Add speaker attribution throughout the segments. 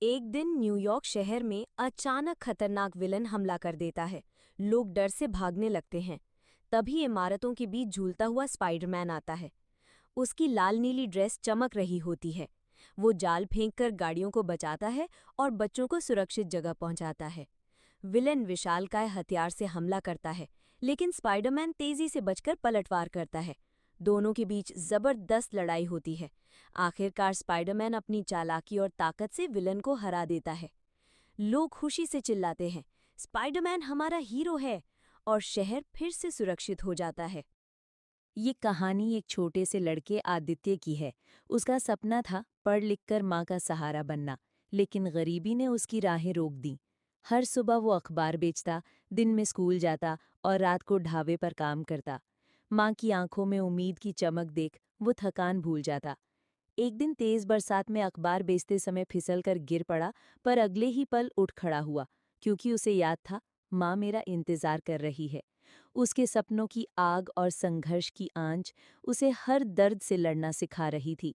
Speaker 1: एक दिन न्यूयॉर्क शहर में अचानक खतरनाक विलन हमला कर देता है। लोग डर से भागने लगते हैं। तभी इमारतों के बीच झूलता हुआ स्पाइडरमैन आता है। उसकी लाल नीली ड्रेस चमक रही होती है। वो जाल फेंककर गाड़ियों को बचाता है और बच्चों को सुरक्षित जगह पहुंचाता है। विलन विशालकाय हथियार से हमला करता है, लेकिन स्पाइडरमैन तेजी से बचकर पलटवार करता है। दोनों के बीच जबरदस्त लड़ाई होती है। आखिरकार स्पाइडरमैन अपनी चालाकी और ताकत से विलन को हरा देता है। लोग खुशी से चिल्लाते हैं, स्पाइडरमैन हमारा हीरो है, और शहर फिर से सुरक्षित हो जाता है।
Speaker 2: ये कहानी एक छोटे से लड़के आदित्य की है। उसका सपना था पढ़ लिख कर माँ का सहारा बनना, लेकिन गरीबी ने उसकी राहें रोक दी। हर सुबह वो अखबार बेचता, दिन में स्कूल जाता और रात को ढाबे पर काम करता। माँ की आंखों में उम्मीद की चमक देख वो थकान भूल जाता। एक दिन तेज बरसात में अखबार बेचते समय फिसल कर गिर पड़ा, पर अगले ही पल उठ खड़ा हुआ, क्योंकि उसे याद था माँ मेरा इंतजार कर रही है। उसके सपनों की आग और संघर्ष की आंच उसे हर दर्द से लड़ना सिखा रही थी।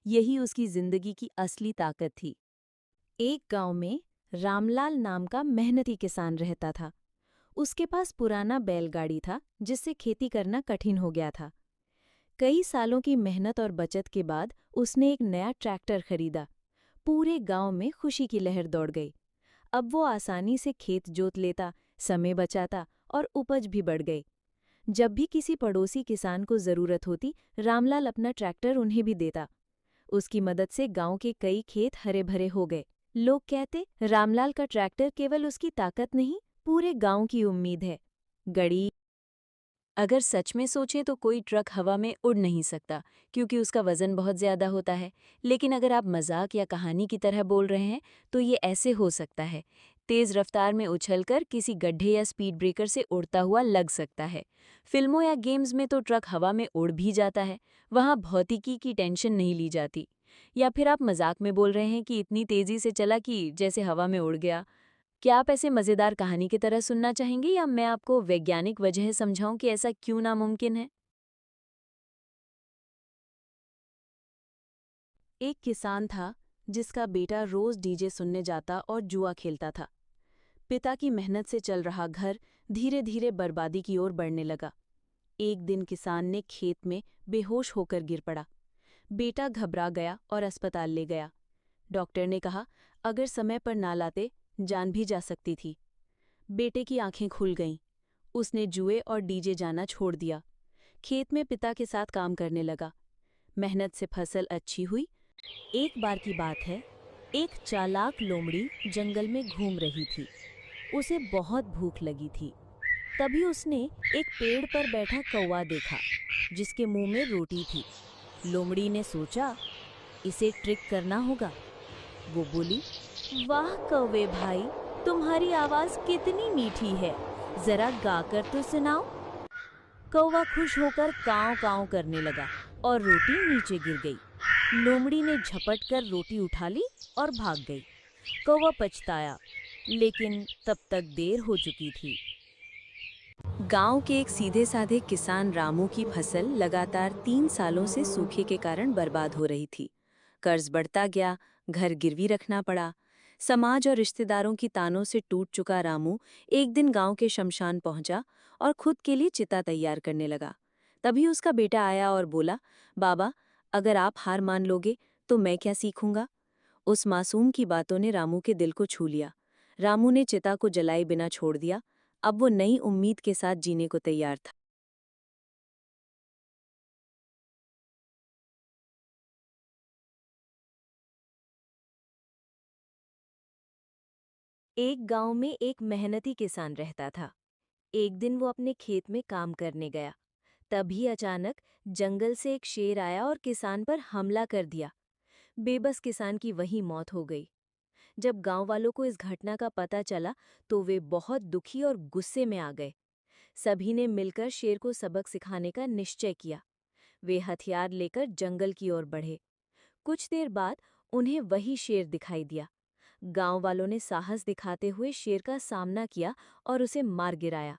Speaker 2: यही उसकी जिंदगी की असली ताकत थी।
Speaker 1: एक गांव में रामलाल नाम का मेहनती किसान रहता था। उसके पास पुराना बैलगाड़ी था, जिससे खेती करना कठिन हो गया था। कई सालों की मेहनत और बचत के बाद उसने एक नया ट्रैक्टर खरीदा। पूरे गांव में खुशी की लहर दौड़ गई। अब वो आसानी से खेत जोत लेता, समय बचाता और उपज भी बढ़ गई। जब भी किसी पड़ोसी किसान को जरूरत होती, रामलाल अपना ट्रैक्टर उन्हें भी देता। उसकी मदद से गांव के कई खेत हरे भरे हो गए। लोग कहते, रामलाल का ट्रैक्टर केवल उसकी ताकत नहीं, पूरे गांव की उम्मीद है। गड़ी
Speaker 2: अगर सच में सोचें तो कोई ट्रक हवा में उड़ नहीं सकता, क्योंकि उसका वजन बहुत ज्यादा होता है। लेकिन अगर आप मजाक या कहानी की तरह बोल रहे हैं, तो ये ऐसे हो सकता है। तेज रफ्तार में उछलकर किसी गड्ढे या स्पीड ब्रेकर से उड़ता हुआ लग सकता है। फिल्मों या गेम्स में तो ट्रक हवा में उड़ भी जाता है। वहाँ भौतिकी की टेंशन नहीं ली जाती। या फिर आप मजाक में बोल रहे हैं कि इतनी तेजी से चला कि जैसे हवा में उड़ गया। क्या आप ऐसे मज़ेदार कहानी की तरह सुनना चाहेंगे, या मैं आपको वैज्ञानिक वजह समझाऊं कि ऐसा क्यों नामुमकिन है?
Speaker 1: एक किसान था, जिसका बेटा रोज डीजे सुनने जाता और जुआ खेलता था। पिता की मेहनत से चल रहा घर धीरे धीरे बर्बादी की ओर बढ़ने लगा। एक दिन किसान ने खेत में बेहोश होकर गिर पड़ा। बेटा घबरा गया और अस्पताल ले गया। डॉक्टर ने कहा, अगर समय पर ना लाते, जान भी जा सकती थी। बेटे की आंखें खुल गईं। उसने जुए और डीजे जाना छोड़ दिया। खेत में पिता के साथ काम करने लगा। मेहनत से फसल अच्छी हुई। एक बार की बात है, एक चालाक लोमड़ी जंगल में घूम रही थी। उसे बहुत भूख लगी थी। तभी उसने एक पेड़ पर बैठा कौवा देखा, जिसके मुंह में रोटी थी। लोमड़ी ने सोचा, इसे ट्रिक करना होगा। वो बोली, वाह कौवे भाई, तुम्हारी आवाज कितनी मीठी है, जरा गाकर तो सुनाओ। कौवा खुश होकर काव काव करने लगा और रोटी नीचे गिर गई। लोमड़ी ने झपट कर रोटी उठा ली और भाग गई। कौवा पछताया, लेकिन तब तक देर हो चुकी थी।
Speaker 2: गांव के एक सीधे साधे किसान रामू की फसल लगातार 3 सालों से सूखे के कारण बर्बाद हो रही थी। कर्ज बढ़ता गया, घर गिरवी रखना पड़ा। समाज और रिश्तेदारों की तानों से टूट चुका रामू एक दिन गांव के शमशान पहुंचा और खुद के लिए चिता तैयार करने लगा। तभी उसका बेटा आया और बोला, बाबा, अगर आप हार मान लोगे तो मैं क्या सीखूंगा? उस मासूम की बातों ने रामू के दिल को छू लिया। रामू ने चिता को जलाए बिना छोड़ दिया। अब वो नई उम्मीद के साथ जीने को तैयार था।
Speaker 1: एक गांव में एक मेहनती किसान रहता था। एक दिन वो अपने खेत में काम करने गया। तभी अचानक जंगल से एक शेर आया और किसान पर हमला कर दिया। बेबस किसान की वहीं मौत हो गई। जब गांव वालों को इस घटना का पता चला, तो वे बहुत दुखी और गुस्से में आ गए। सभी ने मिलकर शेर को सबक सिखाने का निश्चय किया। वे हथियार लेकर जंगल की ओर बढ़े। कुछ देर बाद उन्हें वही शेर दिखाई दिया। गांव वालों ने साहस दिखाते हुए शेर का सामना किया और उसे मार गिराया।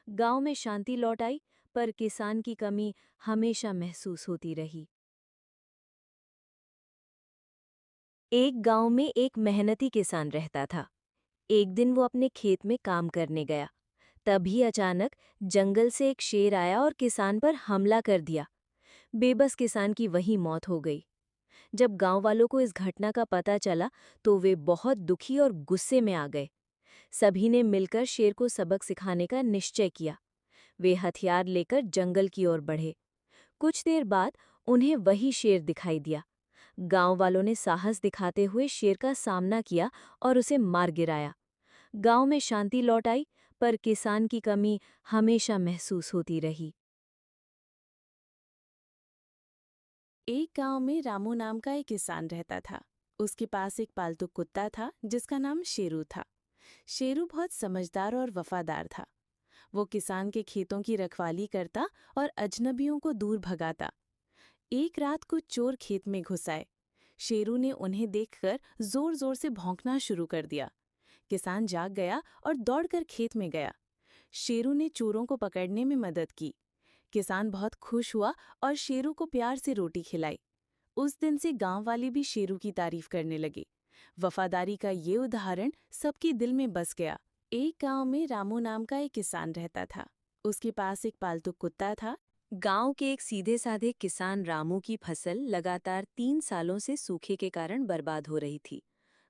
Speaker 1: गांव में शांति लौट आई, पर किसान की कमी हमेशा महसूस होती रही।
Speaker 2: एक गांव में एक मेहनती किसान रहता था। एक दिन वो अपने खेत में काम करने गया। तभी अचानक जंगल से एक शेर आया और किसान पर हमला कर दिया। बेबस किसान की वहीं मौत हो गई। जब गांव वालों को इस घटना का पता चला तो वे बहुत दुखी और गुस्से में आ गए। सभी ने मिलकर शेर को सबक सिखाने का निश्चय किया। वे हथियार लेकर जंगल की ओर बढ़े। कुछ देर बाद उन्हें वही शेर दिखाई दिया। गांव वालों ने साहस दिखाते हुए शेर का सामना किया और उसे मार गिराया। गांव में शांति लौट आई, पर किसान की कमी हमेशा महसूस होती रही।
Speaker 1: एक गांव में रामू नाम का एक किसान रहता था। उसके पास एक पालतू कुत्ता था जिसका नाम शेरू था। शेरू बहुत समझदार और वफादार था। वो किसान के खेतों की रखवाली करता और अजनबियों को दूर भगाता। एक रात कुछ चोर खेत में घुस आए। शेरू ने उन्हें देखकर जोर जोर से भौंकना शुरू कर दिया। किसान जाग गया और दौड़कर खेत में गया। शेरू ने चोरों को पकड़ने में मदद की। किसान बहुत खुश हुआ और शेरू को प्यार से रोटी खिलाई। उस दिन से गांव वाले भी शेरू की तारीफ करने लगे। वफादारी का ये उदाहरण सबके दिल में बस गया। एक गांव में रामू नाम का एक किसान रहता था। उसके पास एक पालतू कुत्ता था।
Speaker 2: गांव के एक सीधे साधे किसान रामू की फसल लगातार 3 सालों से सूखे के कारण बर्बाद हो रही थी।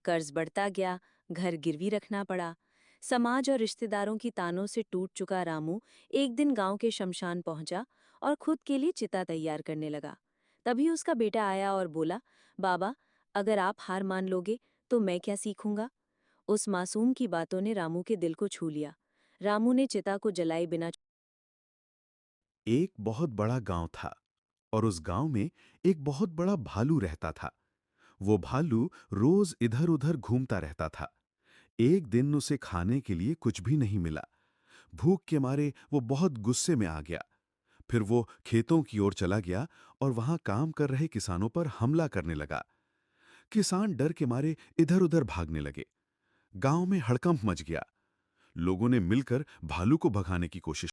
Speaker 2: कर्ज बढ़ता गया, घर गिरवी रखना पड़ा। समाज और रिश्तेदारों की तानों से टूट चुका रामू एक दिन गांव के शमशान पहुंचा और खुद के लिए चिता तैयार करने लगा। तभी उसका बेटा आया और बोला, बाबा, अगर आप हार मान लोगे तो मैं क्या सीखूंगा। उस मासूम की बातों ने रामू के दिल को छू लिया। रामू ने चिता को जलाए बिना
Speaker 3: एक बहुत बड़ा गांव था और उस गांव में एक बहुत बड़ा भालू रहता था। वो भालू रोज इधर-उधर घूमता रहता था। एक दिन उसे खाने के लिए कुछ भी नहीं मिला। भूख के मारे वो बहुत गुस्से में आ गया। फिर वो खेतों की ओर चला गया और वहां काम कर रहे किसानों पर हमला करने लगा। किसान डर के मारे इधर-उधर भागने लगे। गांव में हड़कंप मच गया। लोगों ने मिलकर भालू को भगाने की कोशिश